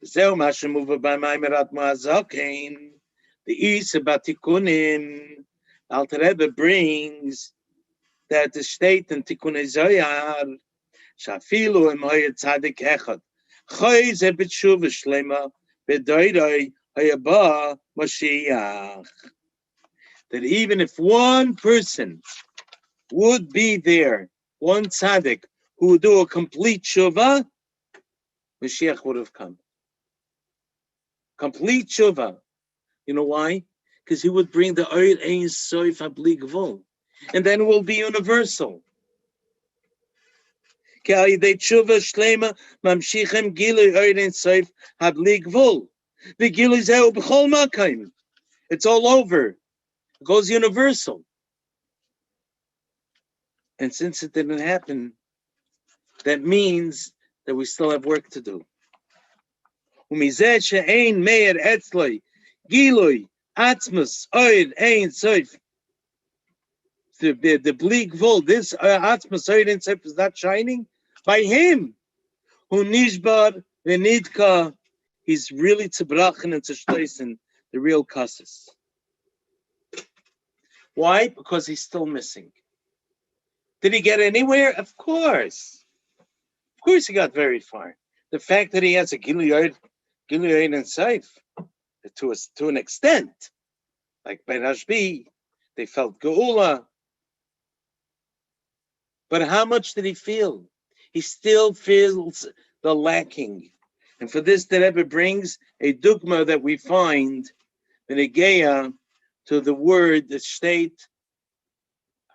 S1: The Isa Batikunim, Alter Rebbe brings that the state in Tikunei Zoyar, Shafilu im Hoye Tzadik Echad, Choy Ze B'tshuva Shlema, B'doiroi Hayaba Mashiach. That even if one person would be there, one tzaddik who would do a complete tshuva, Mashiach would have come. Complete tshuva. You know why? Because he would bring the Oir Ein Soif Habli Gvul, and then it will be universal. It's all over. It goes universal. And since it didn't happen, that means that we still have work to do. The bleak vol, this Atzmas Oid Ein Sof is not shining by him. Who nishbar v'nidka, he's really tzbrachen and tzishleisen, the real kassis. Why? Because he's still missing. Did he get anywhere? Of course. Of course he got very far. The fact that he has a Gilui Ein Sof, to an extent, like by Rashbi, they felt Geula. But how much did he feel? He still feels the lacking. And for this, the Rebbe brings a dogma that we find in Egeya to the word that state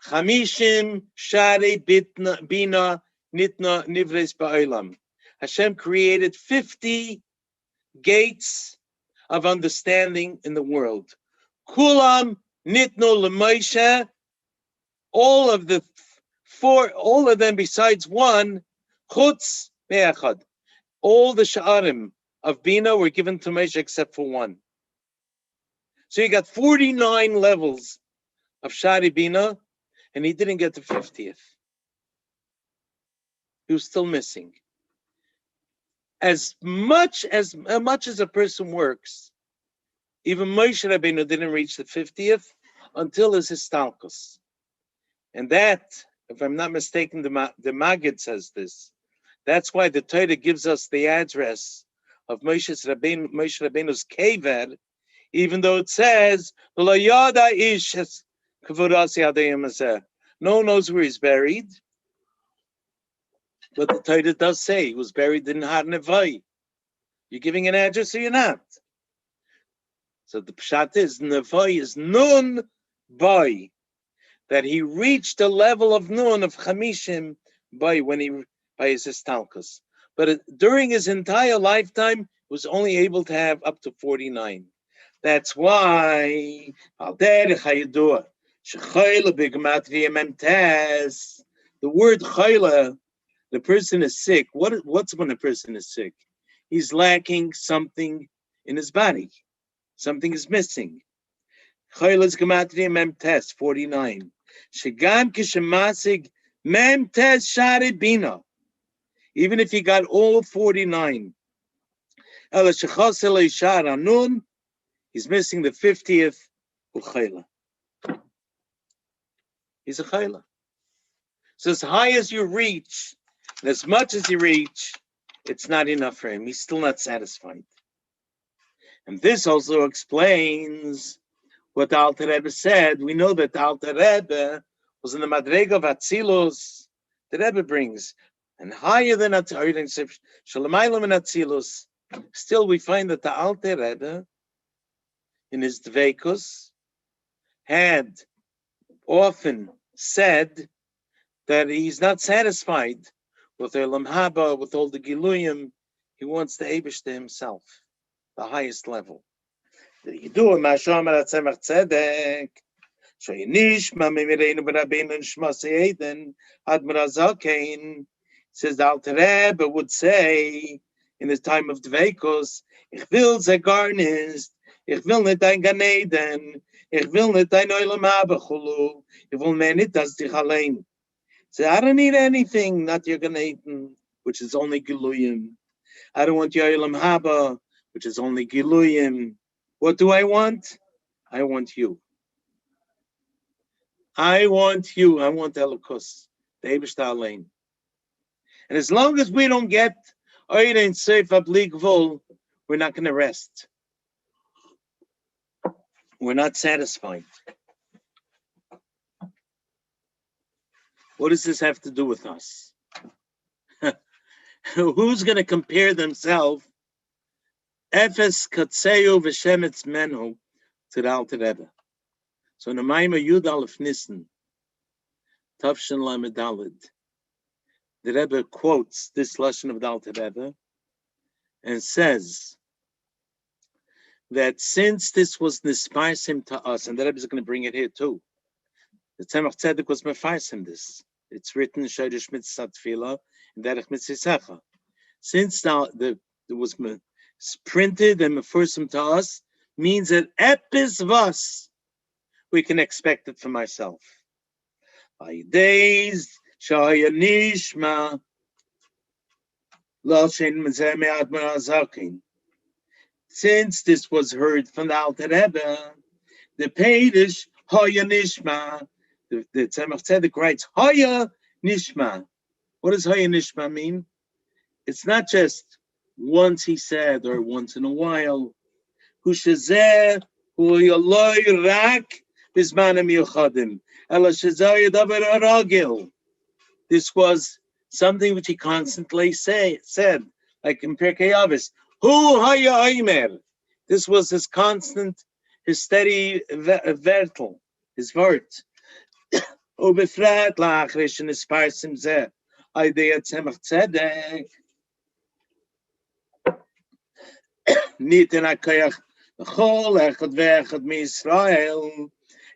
S1: Chamishim Shari Bina Nitna Nivres Ba'olam. Hashem created 50 gates of understanding in the world. Kulam Nitno L'Moshe, all of them besides one, Chutz Me'achad. All the Sha'arim of Bina were given to Moshe except for one. So you got 49 levels of Shari Bina, and he didn't get the 50th. He was still missing. As much as a person works, even Moshe Rabbeinu didn't reach the 50th until his Histalkus. And that, if I'm not mistaken, the Maggid says this. That's why the Torah gives us the address of Moshe Rabbeinu's kever, even though it says, no one knows where he's buried. But the Torah does say he was buried in Har Nevai. You're giving an address or you're not? So the pshat is, Nevai is nun boy, that he reached the level of nun of Chamishim by his Histalkus. But during his entire lifetime, he was only able to have up to 49. That's why the word chayla, the person is sick. What's when a person is sick? He's lacking something in his body. Something is missing. Chayla is gematria memtes 49. Shegam kishemasig memtes shari bina. Even if he got all 49, he's missing the 50th. He's a chayla. So as high as you reach, and as much as you reach, it's not enough for him. He's still not satisfied. And this also explains what the Alter Rebbe said. We know that the Alter Rebbe was in the Madrega of Atzilus. The Rebbe brings, and higher than Atzilus, still we find that the Alter Rebbe, in his Dveikus, had often said that he's not satisfied with Olam Haba, with all the Giluyim. He wants the Eibush to himself, the highest level. You do ma shomer atzemach tzedek. Nishma mimirenu b'rabbeinu nishmas Eden Admira Zakein. Says the Alter Rebbe would say in his time of Dveikos, Ich will ze garnist, ich will nicht dein Gan Eden, ich will nicht dein Olam Haba Chulu, ich will mehr nicht als dich allein. So I don't need anything, not your Gan Eden, which is only Giluyim. I don't want your Olam Haba, which is only Giluyim. What do I want? I want you. I want you. I want Elokus, the Eibishter Alein. And as long as we don't get Oyer and Seif Abligvol, we're not going to rest. We're not satisfied. What does this have to do with us? Who's going to compare themselves, Efes Katseu V'Shemetz Menhu, to the Alter Rebbe? So in the Maimah Yud Aleph Nissen, Tavshin Lamed Daled, the Rebbe quotes this lesson of the Alter Rebbe and says that since this was nisparsim to us, and the Rebbe is going to bring it here too, the Tzemach Tzedek was mefarsim this. It's written Shadish Mitzvah Tefillah and Derech Mitzvah. Since now it was printed and mefarsim to us, means that epis vas we can expect it from ourselves. By days, Shaya Nishma, Lashin Mezeme Admira Zakin. Since this was heard from the Alter Rebbe, the Peidish Haya Nishma, the Tzemach Tzedek writes Haya Nishma. What does Haya Nishma mean? It's not just once he said or once in a while. Hu shezeh hu yaloi rak bizmanim yuchadim. Ela shezeh yadaber aragil. This was something which he constantly said, like in Pirkei Avos, Hu haya oimer. This was his constant, his steady vertel, his word. Ubefrat la'achrish in his parsim zeh, Aidei Tzemach Tzedek. Niten HaKoyach L'chol echad ve'echad mi'Yisrael.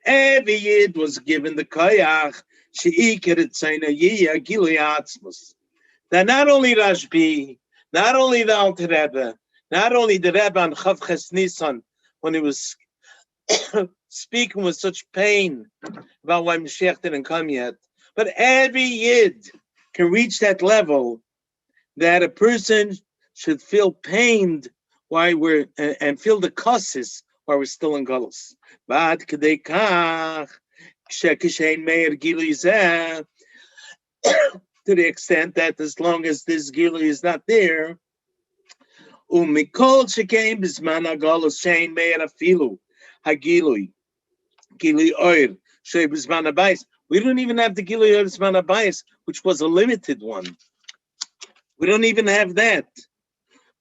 S1: Every Yid was given the Koyach she'ikar etzayna yiyah gilui atzmos. That not only Rashbi, not only the Alter Rebbe, not only the Rebbe on Chav Ches Nisan, when he was speaking with such pain about why Mashiach didn't come yet, but every Yid can reach that level that a person should feel pained while we're and feel the causes while we're still in Galus. But kedei kach shekishein meir gili zeh, to the extent that as long as this gili is not there, umikol shekein bisman hagalus shein meir afilu hagilui gili oir shei bisman habayis. We don't even have the gili oir bisman habayis, which was a limited one. We don't even have that.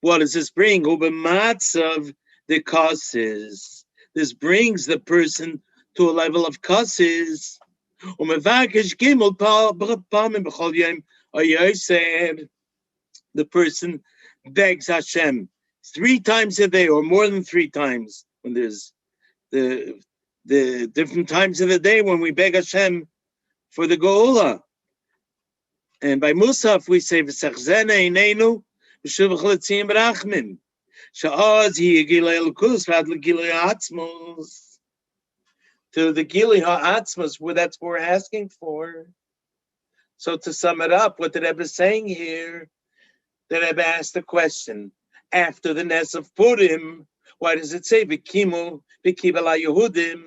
S1: What does this bring? Ubematzav the causes. This brings the person to a level of causes. The person begs Hashem 3 times a day, or more than 3 times, when there's the different times of the day when we beg Hashem for the Geula. And by Musaf we say V'sachzene inenu v'shuvach letzim rachmin sha'az hi yigilei l'kus v'ad l'gilei ha'atzmos, to the gilei ha'atzmos, where that's what we're asking for. So to sum it up, what the Rebbe is saying here, the Rebbe asked the question after the Nes of Purim. Why does it say v'kimu v'kibel Yehudim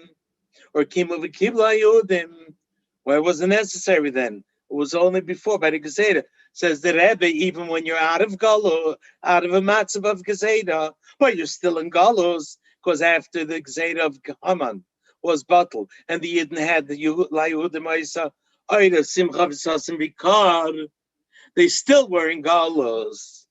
S1: or kimu v'kibel Yehudim? Why wasn't necessary then? It was only before by the Gezeda. Says the Rebbe, even when you're out of Galo, out of a matzav of Gezeda, but you're still in Galos, because after the Gezeda of Haman was bottled, and the Yidden had the Yehudim Isa, Oida, Simcha V'Sasim Rikar, they still were in Galos.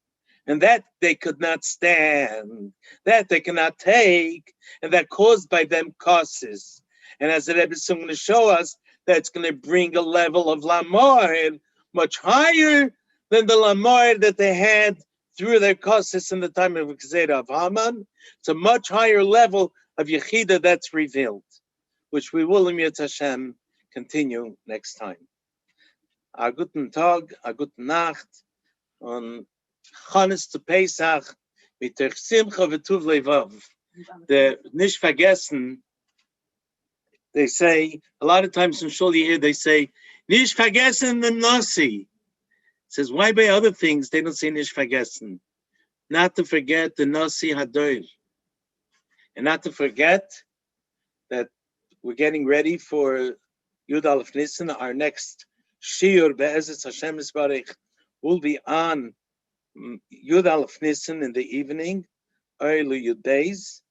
S1: And that they could not stand, that they cannot take, and that caused by them causes. And as the Rebbe is going to show us, that's going to bring a level of Lamor much higher than the Lamor that they had through their causes in the time of Gezerah of Haman. It's a much higher level of Yechida that's revealed, which we will, in Yetz Hashem, continue next time. A guten Tag, a guten Nacht, on Chanes zu Pesach, mit der Simcha v'tuv levav. The nicht vergessen, they say, a lot of times in Shul you hear, they say, nicht vergessen the Nasi. It says, why by other things they don't say nicht vergessen? Not to forget the Nasi Hadoir. And not to forget that we're getting ready for Yud Aleph Nisan. Our next Shiur, Be'ezes Hashem Yisbarech, will be on Yud Aleph Nisan in the evening, early Yud days.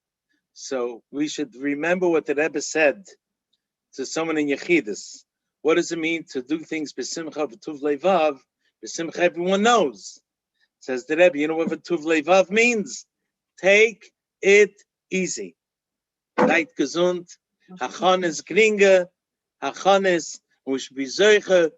S1: So we should remember what the Rebbe said to someone in Yechidus. What does it mean to do things b'simcha v'tuv levav? B'simcha, everyone knows. Says the Rebbe, you know what v'tuv levav means? Take it easy. Leit gesund, hachanes gringe, hachanes, we should be zoiche